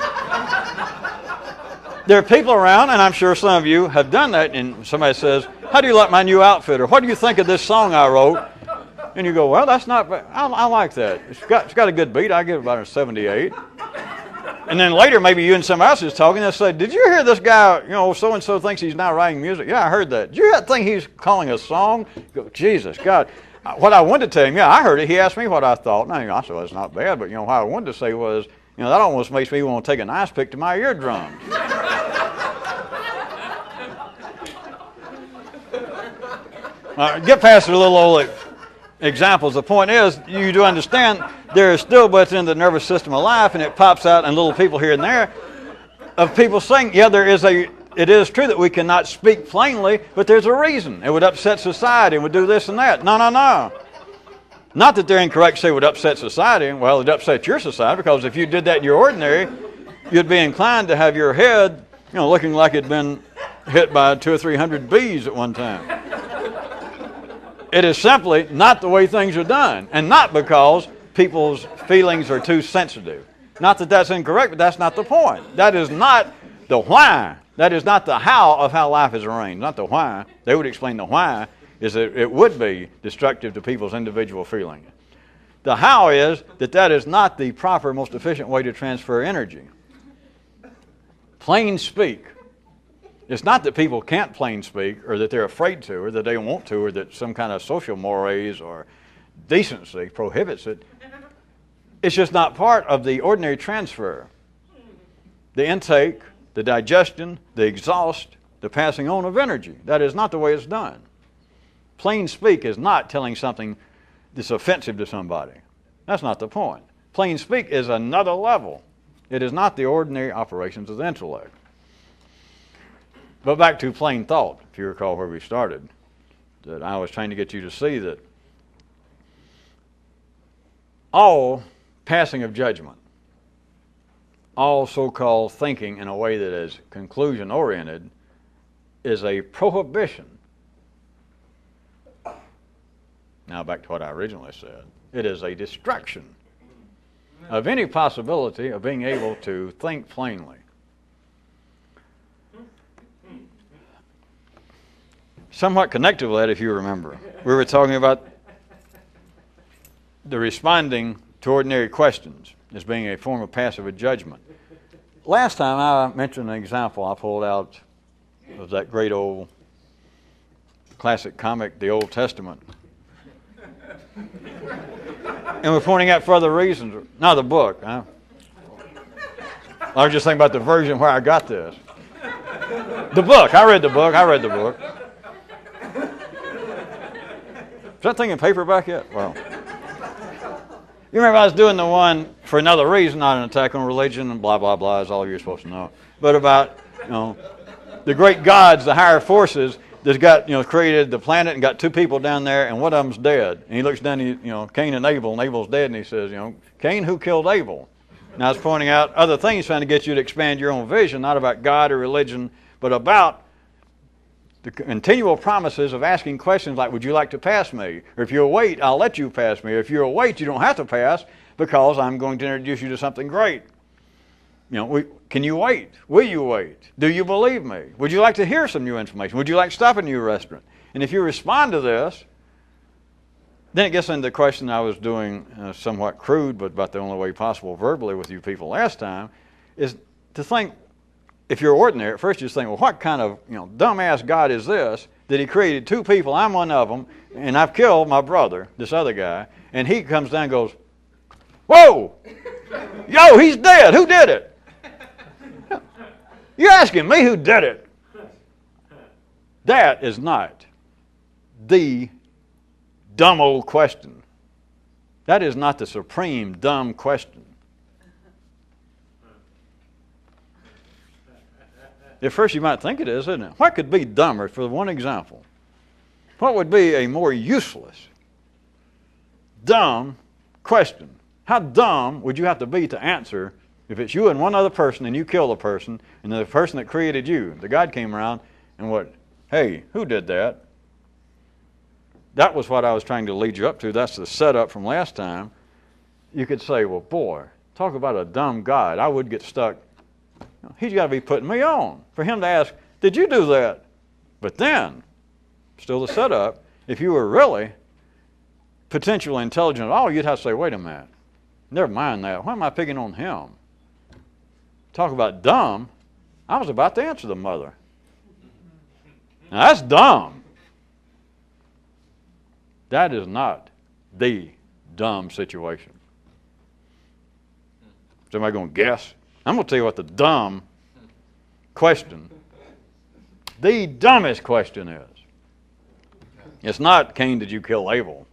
There are people around, and I'm sure some of you have done that, and somebody says, how do you like my new outfit? Or what do you think of this song I wrote? And you go, well, that's not bad. I like that. It's got a good beat. I give it about a 78. And then later, maybe you and somebody else is talking, and they say, did you hear this guy, so-and-so thinks he's now writing music? Yeah, I heard that. Did you think he's calling a song? You go, Jesus, God. What I wanted to tell him, I heard it. He asked me what I thought. And I said, well, it's not bad. But, what I wanted to say was, that almost makes me want to take an ice pick to my eardrums. Get past the little old examples. The point is, you do understand there is still what's in the nervous system of life, and it pops out in little people here and there of people saying, it is true that we cannot speak plainly, but there's a reason. It would upset society and would do this and that. No. Not that they're incorrect to say it would upset society. Well, it upsets your society, because if you did that in your ordinary, you'd be inclined to have your head, looking like it'd been hit by 200 or 300 bees at one time. It is simply not the way things are done, and not because people's feelings are too sensitive. Not that that's incorrect, but that's not the point. That is not the why. That is not the how of how life is arranged, not the why. They would explain the why is that it would be destructive to people's individual feelings. The how is that is not the proper, most efficient way to transfer energy. Plain speak. It's not that people can't plain speak, or that they're afraid to, or that they want to, or that some kind of social mores or decency prohibits it. It's just not part of the ordinary transfer. The intake, the digestion, the exhaust, the passing on of energy. That is not the way it's done. Plain speak is not telling something that's offensive to somebody. That's not the point. Plain speak is another level. It is not the ordinary operations of the intellect. But back to plain thought, if you recall where we started, that I was trying to get you to see that all passing of judgment, all so-called thinking in a way that is conclusion-oriented, is a prohibition. Now back to what I originally said. It is a destruction of any possibility of being able to think plainly. Somewhat connected with that, if you remember, we were talking about the responding to ordinary questions as being a form of passive judgment. Last time I mentioned an example I pulled out of that great old classic comic, The Old Testament. And we're pointing out further reasons. Not the book. I was just thinking about the version where I got this. The book. I read the book. Is that thing in paperback yet? Well, you remember I was doing the one for another reason, not an attack on religion and blah, blah, blah, is all you're supposed to know. But about, the great gods, the higher forces that's got, created the planet and got two people down there, and one of them's dead. And he looks down, Cain and Abel's dead, and he says, Cain, who killed Abel? Now I was pointing out other things trying to get you to expand your own vision, not about God or religion, but about the continual promises of asking questions like, would you like to pass me? Or if you'll wait, I'll let you pass me. Or if you'll wait, you don't have to pass because I'm going to introduce you to something great. Can you wait? Will you wait? Do you believe me? Would you like to hear some new information? Would you like to stop at a new restaurant? And if you respond to this, then it gets into the question I was doing somewhat crude, but about the only way possible verbally with you people last time, is to think, if you're ordinary, at first you just think, well, what kind of dumbass God is this that he created two people, I'm one of them, and I've killed my brother, this other guy, and he comes down and goes, whoa, yo, he's dead, who did it? You're asking me who did it. That is not the dumb old question. That is not the supreme dumb question. At first you might think it is, isn't it? What could be dumber, for one example? What would be a more useless, dumb question? How dumb would you have to be to answer if it's you and one other person and you kill the person, and the person that created you, the God came around And what, hey, who did that? That was what I was trying to lead you up to. That's the setup from last time. You could say, well, boy, talk about a dumb God. I would get stuck. He's got to be putting me on. For him to ask, did you do that? But then, still the setup, if you were really potentially intelligent at all, you'd have to say, wait a minute. Never mind that. Why am I picking on him? Talk about dumb. I was about to answer the mother. Now that's dumb. That is not the dumb situation. Is somebody going to guess? I'm going to tell you what the dumb question, the dumbest question is. It's not, Cain, did you kill Abel?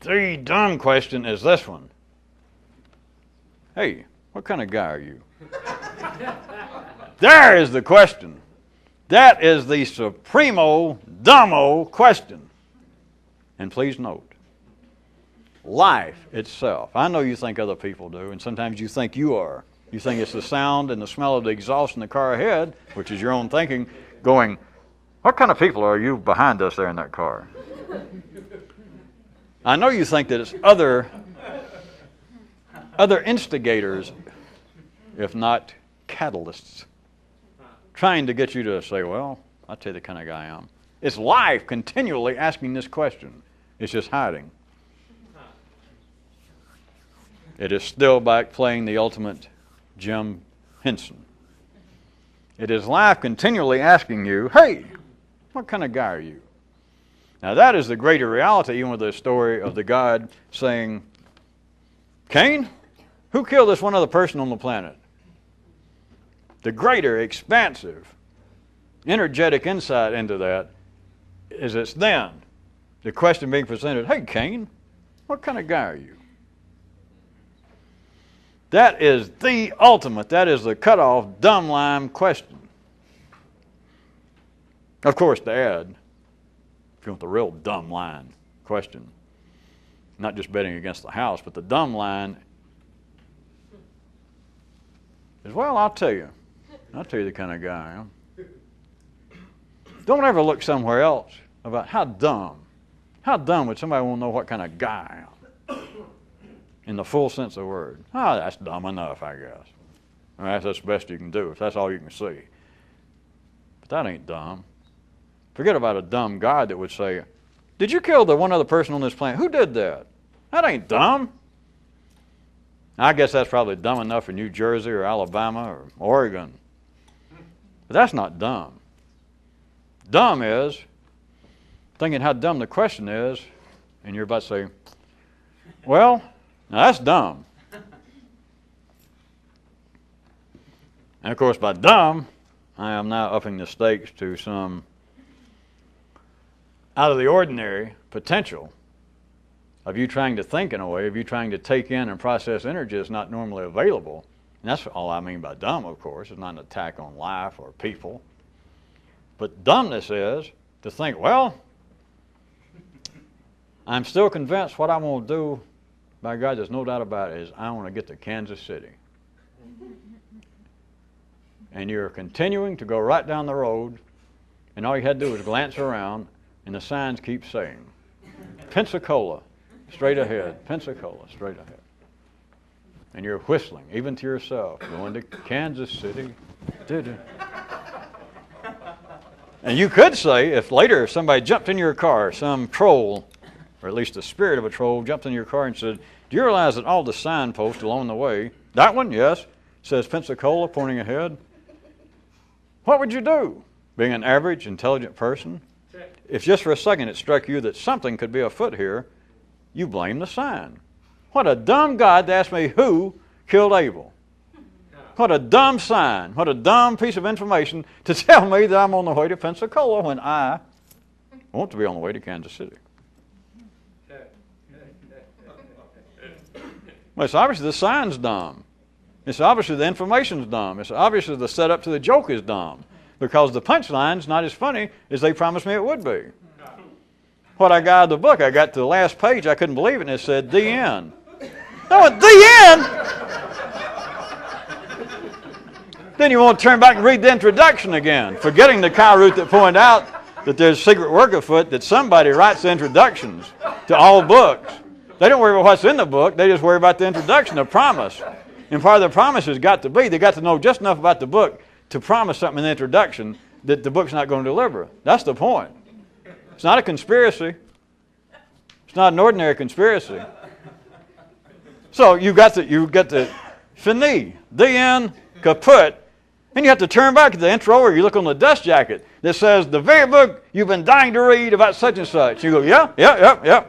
The dumb question is this one. Hey, what kind of guy are you? There is the question. That is the supremo, dumbo question. And please note, life itself. I know you think other people do, and sometimes you think you are. You think it's the sound and the smell of the exhaust in the car ahead, which is your own thinking, going, what kind of people are you behind us there in that car? I know you think that it's other instigators, if not catalysts, trying to get you to say, well, I'll tell you the kind of guy I am. It's life continually asking this question. It's just hiding. It is still back playing the ultimate Jim Henson. It is life continually asking you, hey, what kind of guy are you? Now that is the greater reality, even with the story of the God saying, Cain, who killed this one other person on the planet? The greater, expansive, energetic insight into that is it's then the question being presented, hey Cain, what kind of guy are you? That is the ultimate, that is the cutoff, dumb line question. Of course, to add, if you want the real dumb line question, not just betting against the house, but the dumb line is, well, I'll tell you the kind of guy I am. Don't ever look somewhere else about how dumb would somebody want to know what kind of guy I am in the full sense of the word. Oh, that's dumb enough, I guess. I mean, that's the best you can do if that's all you can see. But that ain't dumb. Forget about a dumb God that would say, did you kill the one other person on this planet? Who did that? That ain't dumb. I guess that's probably dumb enough for New Jersey or Alabama or Oregon. But that's not dumb. Dumb is thinking how dumb the question is, and you're about to say, well, now that's dumb. And of course, by dumb, I am now upping the stakes to some out of the ordinary potential of you trying to think in a way, of you trying to take in and process energy that's not normally available. And that's all I mean by dumb, of course. It's not an attack on life or people. But dumbness is to think, well, I'm still convinced what I want to do, by God, there's no doubt about it, is I want to get to Kansas City. And you're continuing to go right down the road, and all you had to do was glance around, and the signs keep saying, Pensacola, straight ahead, Pensacola, straight ahead. And you're whistling, even to yourself, going to Kansas City. And you could say, if later somebody jumped in your car, some troll, or at least the spirit of a troll, jumped in your car and said, do you realize that all the signposts along the way, that one, yes, says Pensacola, pointing ahead? What would you do? Being an average, intelligent person, if just for a second it struck you that something could be afoot here, you blame the sign. What a dumb God to ask me who killed Abel. What a dumb sign, what a dumb piece of information to tell me that I'm on the way to Pensacola when I want to be on the way to Kansas City. Well, it's obviously the sign's dumb. It's obviously the information's dumb. It's obviously the setup to the joke is dumb. Because the punchline's not as funny as they promised me it would be. What I got out of the book, I got to the last page, I couldn't believe it, and it said, the end. No, the end? Then you want to turn back and read the introduction again, forgetting the Chi root that pointed out that there's secret work afoot, that somebody writes the introductions to all books. They don't worry about what's in the book. They just worry about the introduction, the promise. And part of the promise has got to be, they got to know just enough about the book to promise something in the introduction that the book's not going to deliver. That's the point. It's not a conspiracy. It's not an ordinary conspiracy. So you got the fini, the end, kaput, and you have to turn back to the intro or you look on the dust jacket that says, the very book you've been dying to read about such and such. You go, yeah.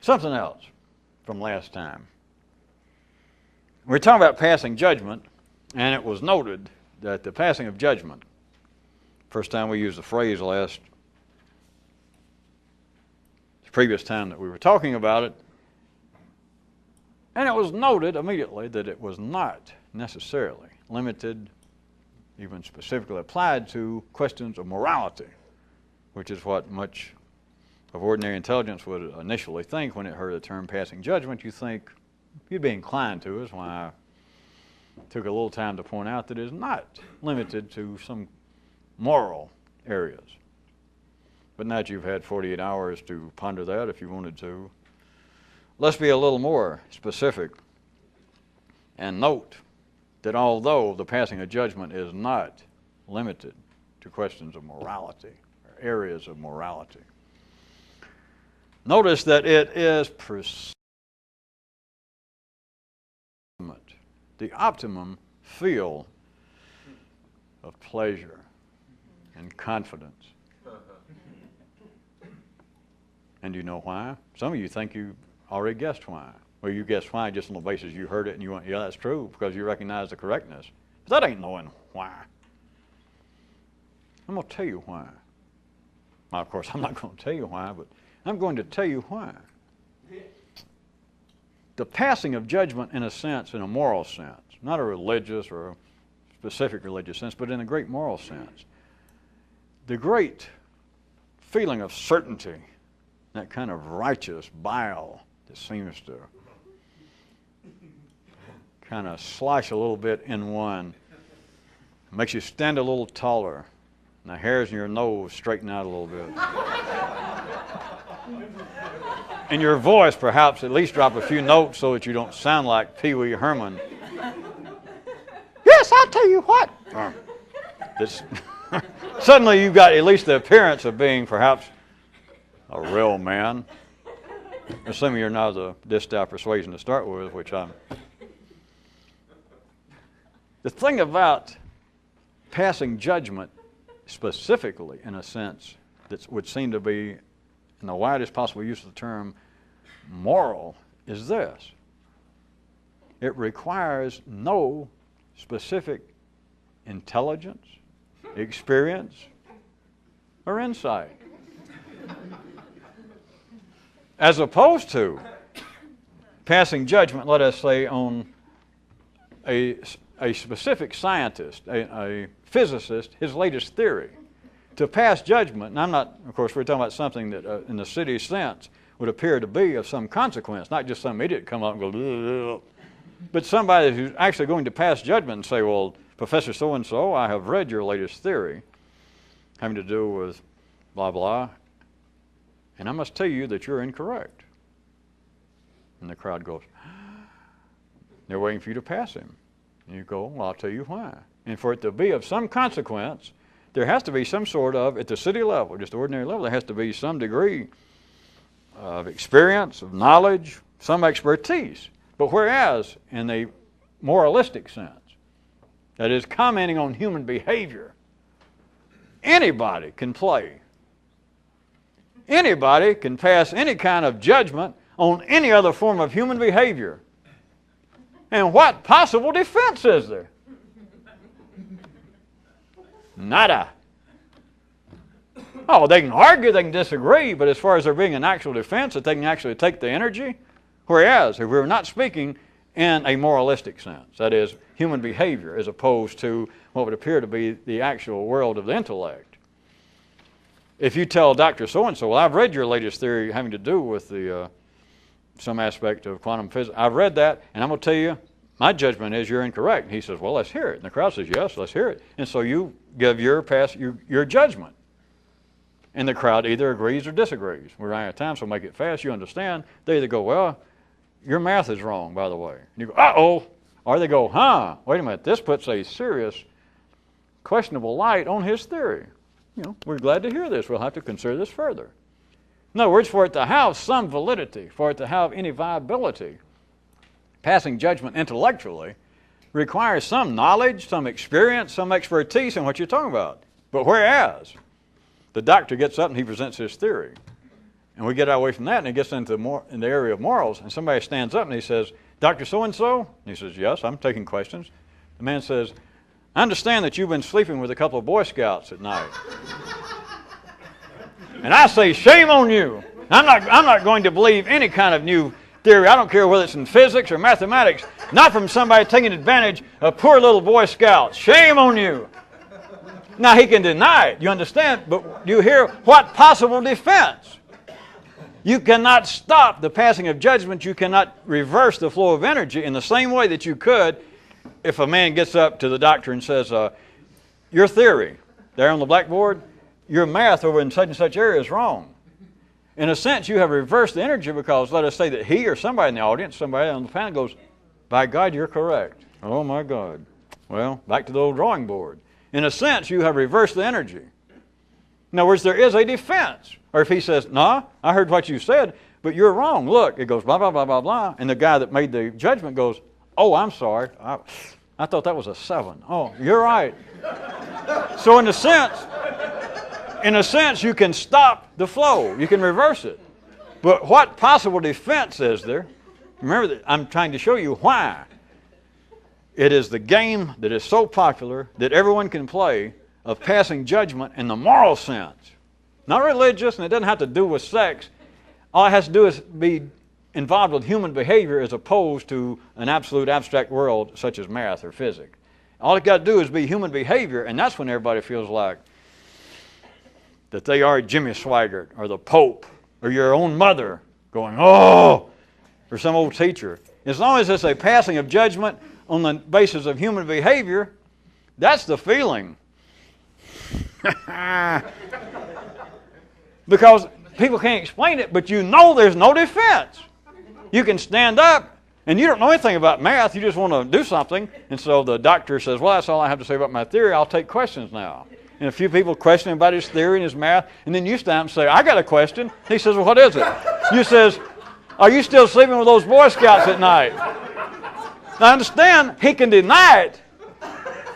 Something else from last time. We're talking about passing judgment, and it was noted that the passing of judgment, first time we used the phrase the previous time that we were talking about it, and it was noted immediately that it was not necessarily limited, even specifically applied to questions of morality, which is what much of ordinary intelligence would initially think when it heard the term passing judgment. You'd be inclined to, is why I took a little time to point out that it is not limited to some moral areas. But now that you've had 48 hours to ponder that if you wanted to, let's be a little more specific and note that although the passing of judgment is not limited to questions of morality or areas of morality, notice that it is the optimum feel of pleasure and confidence. And do you know why? Some of you think you already guessed why. Well, you guessed why just on the basis you heard it and you went, yeah, that's true, because you recognize the correctness. But that ain't knowing why. I'm going to tell you why. Well, of course, I'm not going to tell you why, but I'm going to tell you why. The passing of judgment, in a sense, in a moral sense, not a religious or a specific religious sense, but in a great moral sense, the great feeling of certainty, that kind of righteous bile that seems to kind of slice a little bit in one, makes you stand a little taller, and the hairs in your nose straighten out a little bit. And your voice, perhaps, at least drop a few notes so that you don't sound like Pee Wee Herman. Yes, I'll tell you what. Suddenly you've got at least the appearance of being perhaps a real man. Assuming you're not of the style persuasion to start with, which I'm. The thing about passing judgment specifically, in a sense, that would seem to be, in the widest possible use of the term, moral, is this. It requires no specific intelligence, experience, or insight. As opposed to passing judgment, let us say, on a specific scientist, a physicist, his latest theory. To pass judgment, and I'm not, of course, we're talking about something that in the city sense would appear to be of some consequence, not just some idiot come up and go, ugh, but somebody who's actually going to pass judgment and say, well, Professor so-and-so, I have read your latest theory having to do with blah, blah, and I must tell you that you're incorrect. And the crowd goes, they're waiting for you to pass him. And you go, well, I'll tell you why. And for it to be of some consequence, there has to be some sort of, at the city level, just ordinary level, there has to be some degree of experience, of knowledge, some expertise. But whereas, in a moralistic sense, that is commenting on human behavior, anybody can play. Anybody can pass any kind of judgment on any other form of human behavior. And what possible defense is there? Nada. Oh, they can argue, they can disagree, but as far as there being an actual defense, that they can actually take the energy. Whereas, if we were not speaking in a moralistic sense. That is, human behavior as opposed to what would appear to be the actual world of the intellect. If you tell Dr. So-and-so, well, I've read your latest theory having to do with the some aspect of quantum physics. I've read that, and I'm going to tell you, my judgment is you're incorrect. And he says, well, let's hear it. And the crowd says, yes, let's hear it. And so you give your judgment. And the crowd either agrees or disagrees. We're running out of time, so make it fast. You understand. They either go, well, your math is wrong, by the way. And you go, uh-oh. Or they go, huh, wait a minute, this puts a serious, questionable light on his theory. You know, we're glad to hear this. We'll have to consider this further. In other words, for it to have some validity, for it to have any viability, passing judgment intellectually requires some knowledge, some experience, some expertise in what you're talking about. But whereas the doctor gets up and he presents his theory, and we get away from that and it gets into in the area of morals, and somebody stands up and he says, Dr. So-and-so? And he says, yes, I'm taking questions. The man says, I understand that you've been sleeping with a couple of Boy Scouts at night. And I say, shame on you. I'm not going to believe any kind of new theory. I don't care whether it's in physics or mathematics. Not from somebody taking advantage of poor little Boy Scouts. Shame on you. Now, he can deny it, you understand, but you hear what possible defense? You cannot stop the passing of judgment. You cannot reverse the flow of energy in the same way that you could if a man gets up to the doctor and says, your theory there on the blackboard, your math over in such and such area is wrong. In a sense, you have reversed the energy because let us say that he or somebody in the audience, somebody on the panel goes, by God, you're correct. Oh, my God. Well, back to the old drawing board. In a sense, you have reversed the energy. In other words, there is a defense. Or if he says, no, I heard what you said, but you're wrong. Look, it goes blah, blah, blah, blah, blah. And the guy that made the judgment goes, oh, I'm sorry. I thought that was a 7. Oh, you're right. So in a sense, you can stop the flow. You can reverse it. But what possible defense is there? Remember that I'm trying to show you why. It is the game that is so popular that everyone can play of passing judgment in the moral sense. Not religious, and it doesn't have to do with sex. All it has to do is be involved with human behavior as opposed to an absolute abstract world such as math or physics. All it got to do is be human behavior, and that's when everybody feels like that they are Jimmy Swaggart or the Pope or your own mother going, oh, or some old teacher. As long as it's a passing of judgment on the basis of human behavior, that's the feeling. Because people can't explain it, but you know there's no defense. You can stand up, and you don't know anything about math. You just want to do something. And so the doctor says, well, that's all I have to say about my theory. I'll take questions now. And a few people question him about his theory and his math, and then you stand up and say, I got a question. He says, well, what is it? You says, are you still sleeping with those Boy Scouts at night? Now, understand, he can deny it,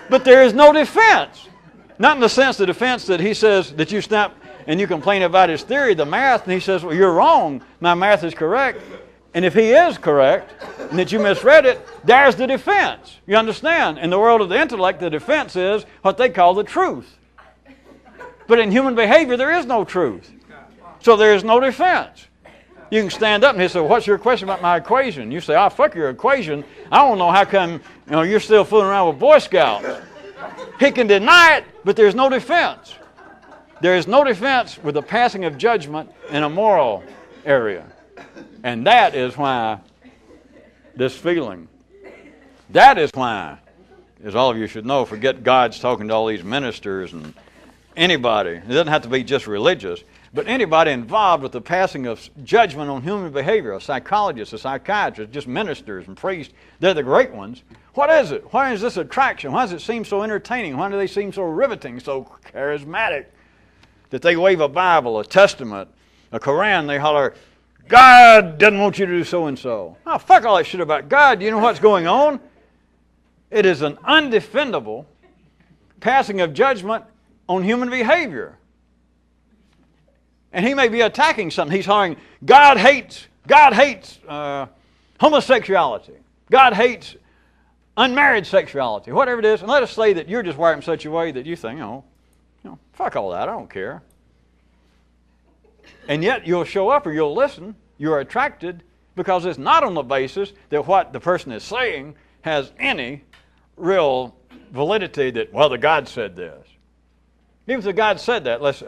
but there is no defense. Not in the sense, the defense that he says that you snap and you complain about his theory, the math, and he says, well, you're wrong. My math is correct. And if he is correct, and that you misread it, there's the defense. You understand? In the world of the intellect, the defense is what they call the truth. But in human behavior, there is no truth. So there is no defense. You can stand up and he say, what's your question about my equation? You say, oh, fuck your equation. I don't know how come you're still fooling around with Boy Scouts. He can deny it, but there's no defense. There is no defense with the passing of judgment in a moral area. And that is why this feeling, that is why, as all of you should know, forget God's talking to all these ministers and anybody. It doesn't have to be just religious, but anybody involved with the passing of judgment on human behavior, a psychologist, a psychiatrist, just ministers and priests, they're the great ones. What is it? Why is this attraction? Why does it seem so entertaining? Why do they seem so riveting, so charismatic? That they wave a Bible, a Testament, a Quran, they holler, God doesn't want you to do so-and-so. Oh, fuck all that shit about God. Do you know what's going on? It is an undefendable passing of judgment on human behavior. And he may be attacking something. He's hollering, God hates homosexuality. God hates unmarried sexuality, whatever it is. And let us say that you're just wired in such a way that you think, fuck all that, I don't care. And yet you'll show up or you'll listen, you're attracted, Because it's not on the basis that what the person is saying has any real validity that, well, the God said this. Even if the God said that, let's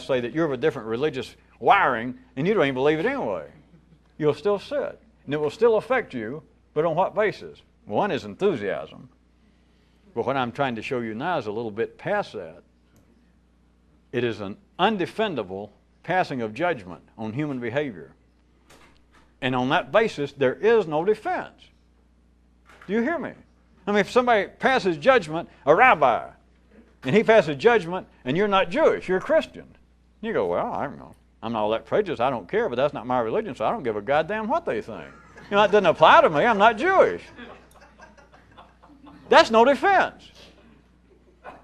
say that you're of a different religious wiring and you don't even believe it anyway. You'll still sit. And it will still affect you, but on what basis? One is enthusiasm. But what I'm trying to show you now is a little bit past that. It is an undefendable passing of judgment on human behavior. And on that basis, there is no defense. Do you hear me? I mean, if somebody passes judgment, a rabbi, and he passes judgment, and you're not Jewish, you're a Christian. You go, well, I don't know. I'm not all that prejudiced. I don't care, but that's not my religion, so I don't give a goddamn what they think. You know, that doesn't apply to me. I'm not Jewish. That's no defense.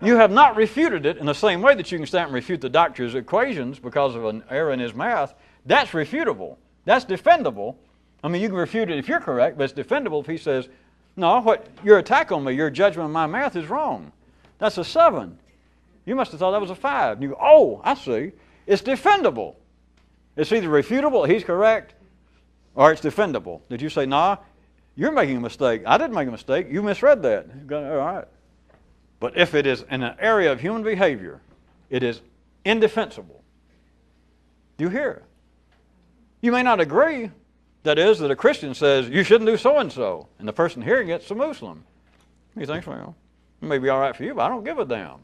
You have not refuted it in the same way that you can stand and refute the doctor's equations because of an error in his math. That's refutable. That's defendable. I mean, you can refute it if you're correct, but it's defendable if he says, no, what your attack on me, your judgment of my math is wrong. That's a 7. You must have thought that was a 5. And you go, oh, I see. It's defendable. It's either refutable, he's correct, or it's defendable. Did you say, nah, you're making a mistake. I didn't make a mistake. You misread that. All right. But if it is in an area of human behavior, it is indefensible. Do you hear? You may not agree. That is, that a Christian says, you shouldn't do so-and-so. And the person hearing it's a Muslim. He thinks, well, it may be all right for you, but I don't give a damn.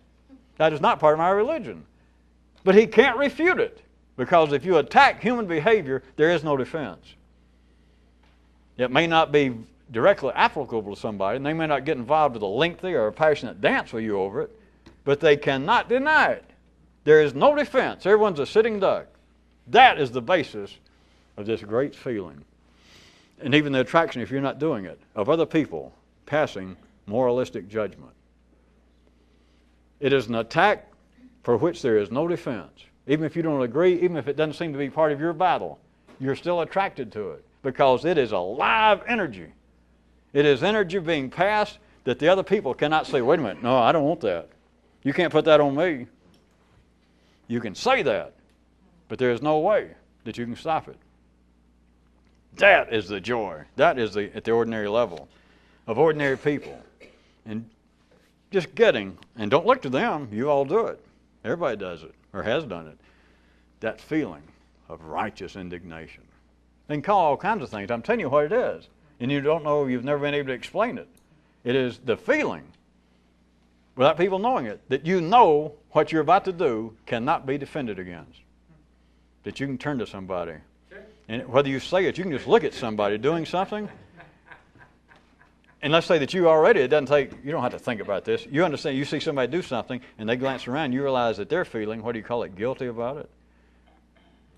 That is not part of my religion. But he can't refute it. Because if you attack human behavior, there is no defense. It may not be directly applicable to somebody, and they may not get involved with a lengthy or a passionate dance with you over it, but they cannot deny it. There is no defense. Everyone's a sitting duck. That is the basis of this great feeling. And even the attraction, if you're not doing it, of other people passing moralistic judgment. It is an attack for which there is no defense. Even if you don't agree, even if it doesn't seem to be part of your battle, you're still attracted to it because it is a live energy. It is energy being passed that the other people cannot say, wait a minute, no, I don't want that. You can't put that on me. You can say that, but there is no way that you can stop it. That is the joy. That is at the ordinary level of ordinary people. And just getting, and don't look to them, you all do it. Everybody does it, or has done it. That feeling of righteous indignation. They can call all kinds of things. I'm telling you what it is. And you don't know, you've never been able to explain it. It is the feeling, without people knowing it, that you know what you're about to do cannot be defended against. That you can turn to somebody. And whether you say it, you can just look at somebody doing something. And let's say that you already, you don't have to think about this. You understand, you see somebody do something, and they glance around, you realize that they're feeling, what do you call it, guilty about it?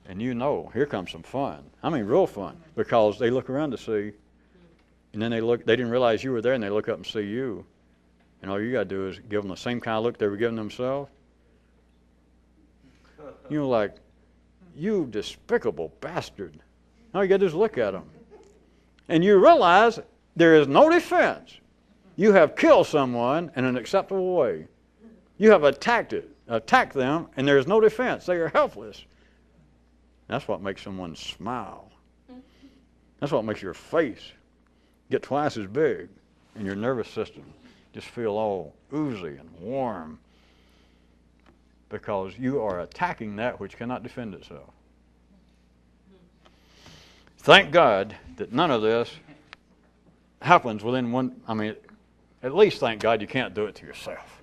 And you know, here comes some fun. I mean, real fun. Because they look around to see, and then they didn't realize you were there, and they look up and see you. And all you got to do is give them the same kind of look they were giving themselves. You're like, you despicable bastard. All you got to do is look at them. And you realize there is no defense. You have killed someone in an acceptable way. You have attacked them, and there is no defense. They are helpless. That's what makes someone smile. That's what makes your face get twice as big, and your nervous system just feel all oozy and warm. Because you are attacking that which cannot defend itself. Thank God that none of this happens within one, at least thank God you can't do it to yourself.